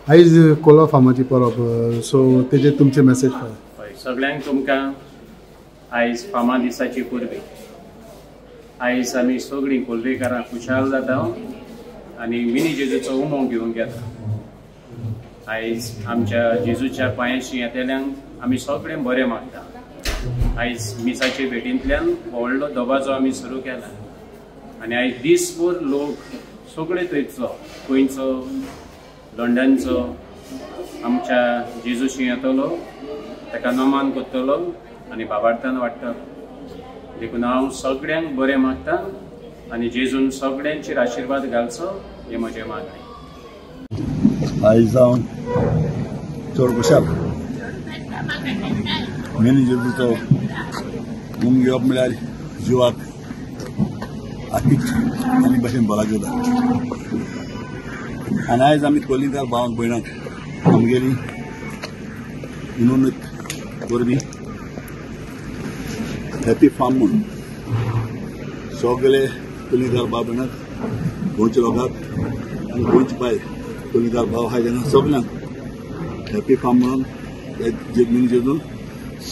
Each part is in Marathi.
आयज कोला फामाची परब सो तेजे तुमचे मेसेज काय सगळ्यांक तुमकां आयज फामा दिसाची परबी आयज आमी सगळीं कोलवेकारां खुशाल जाता आनी मिनी जेजूचो उमो घेवंक येता। आयज आमच्या जेजूच्या पांयाशी येतेल्यांक आमी सगळें बरें मागता। आयज मिसाचे भेटींतल्यान व्हडलो दबाजो आमी सुरू केला आनी आयज दिसभर लोक सगळे थंयचो गोंयचो लंडनचो आमच्या जेजूशी येतलो ताका नमान करतलो आनी बाबार्थान वाडटलो। देखून हांव सगळ्यांक बरें मागता आनी जेजून सगळ्यांचेर आशिर्वाद घालचो हे म्हजें मागणें। आयज हांव चड खुशाल मिनी जेजूचो उम घेवप म्हळ्यार जिवाक आतीक आनी भाशेन बरा जाता। आनी आयज आमी कोलिंकार भावांक भयणांक आमगेली इनोनूत परबी हॅपी फार्म म्हणून सगळे कोलिंकार भाव भयणांक गोंयच्या लोकांक आनी गोंयचे भायर कोलिंकार भाव आहाय तेन्ना सगळ्यांक हॅपी फार्म म्हणून मिनी जेजून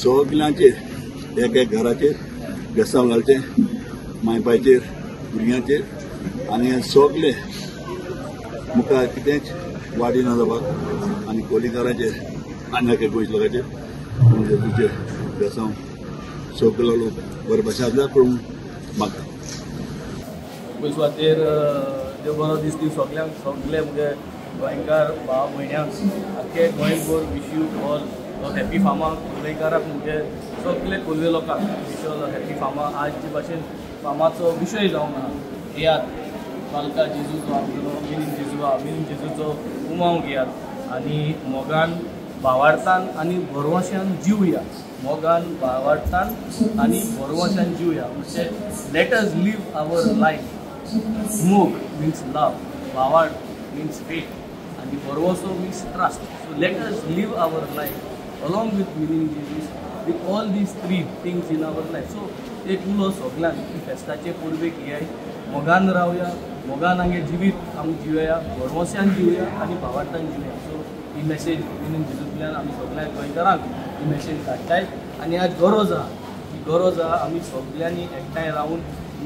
सगळ्यांचेर एक घराचेर बेसांव घालचें मायपाचेर भुरग्यांचेर आनी सगळे मुखार कितेंच वाडी ना जावपाक आनी कोलिंकारांचेर आनी एका गोंयच्या लोकांचेर जेजूचे बेसांव सगळे लोक बरे भाशेन आसल्यार करूंक मागता। पयस सुवातेर देव बरो दीस दिवं सगळ्यांक सगळे मुगे गोंयकार भाव भयण्यांक आख्खे गोंयभर wish you all happy pharma गोंयकाराक मुगे सगळे कोल्वे लोकांक विश ऑल हॅपी फार्मा। आज जे भाशेन फार्माचो विशय जावंक ना येयात पालका जेजूचो आमचो मिनी जेजूचो उमाव घेयात आनी मोगान भावार्थान आनी भरवशान जिवया मोगान भावार्थान आनी भरवशान जिवया म्हणजे let us live our life. मोग मिन्स लव, भावार्थ मिन्स फेथ आनी भरवसो means trust. So let us live our life along with meaning Jesus with all these three things in our life. So एक उलो सगळ्यांक की फेस्ताचे पूर्वेक येयाय मोगान रावया मोगान हांगे जिवीत आमी जिवया भरवशान जिवया आनी भावार्थान जिवया। सो ही मेसेज मिनींग जेजूंतल्यान आमी सगळ्या गोंयकारांक ही मेसेज धाडटाय आनी आज गरज आहा ही गरज आहा आमी सगळ्यांनी एकठांय रावन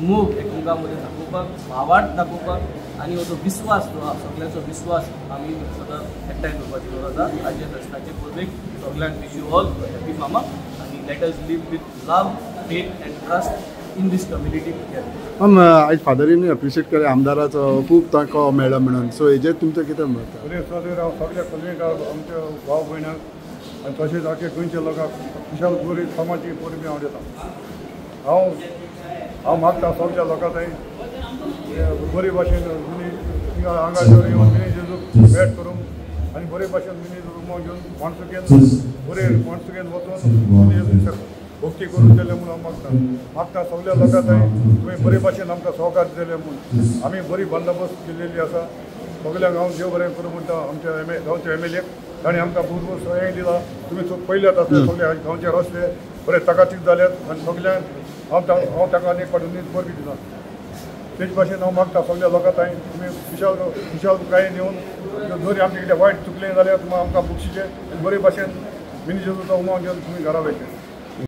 मोग एकामेका मदें दाखोवपाक भावार्थ दाखोवपाक आनी हो जो विश्वास जो आहा सगळ्यांचो विश्वास आमी सदांच एकठांय करपाची गरज आहा। आजच्या फेस्ताचे पूर्वेक सगळ्यांक विश यू ऑल हॅपी फार्मा आनी let us live with love, faith and trust in this community together. आयज फादरीन एप्रिशिएट केलें आमदाराचो खूब तांकां मेळ्ळा म्हणून सो हेजेर तुमचें कितें मत हांव सगळ्या कुलवेकार आमच्या भाव भयणांक आनी तशेंच आख्या गोंयच्या लोकांक खुशाल बरी फामाची परबी हांव दिता. हांव मागता सगळ्या लोकां थंय बरे भाशेन हांगा येवन मिनी जेजूक भेट करून आनी बरे भाशेन मिनी रुमां घेवन माणसुकेन वचून भक्ती करून दिले म्हणून हांव मागता सगळ्या लोकां थंय तुमी बरे भाशेन आमकां सहकार्य दिले म्हणून आमी बरी बंदोबस्त केल्लेली आसा. सगळ्यांक हांव देव बरें करूं म्हणटा आमच्या गांवच्या MLA ताणें आमकां भरपूर सहयोग दिला. तुमी पयल्यात आसले सगळे गांवचे रस्ते बरे तकाटीक जाल्यात आनी सगळ्यांक हांव ताका आनी कडून परबी दिला. तेच भाशेन हांव मागता सगळ्या लोकां थंय तुमी खुशालकायेन येवन जरी आमचें कितें वायट चुकलें जाल्यार तुमी आमकां बक्षिचें आनी बरे भाशेन मिनी जेजूचो उमाव घेवन तुमी घरा वयचे.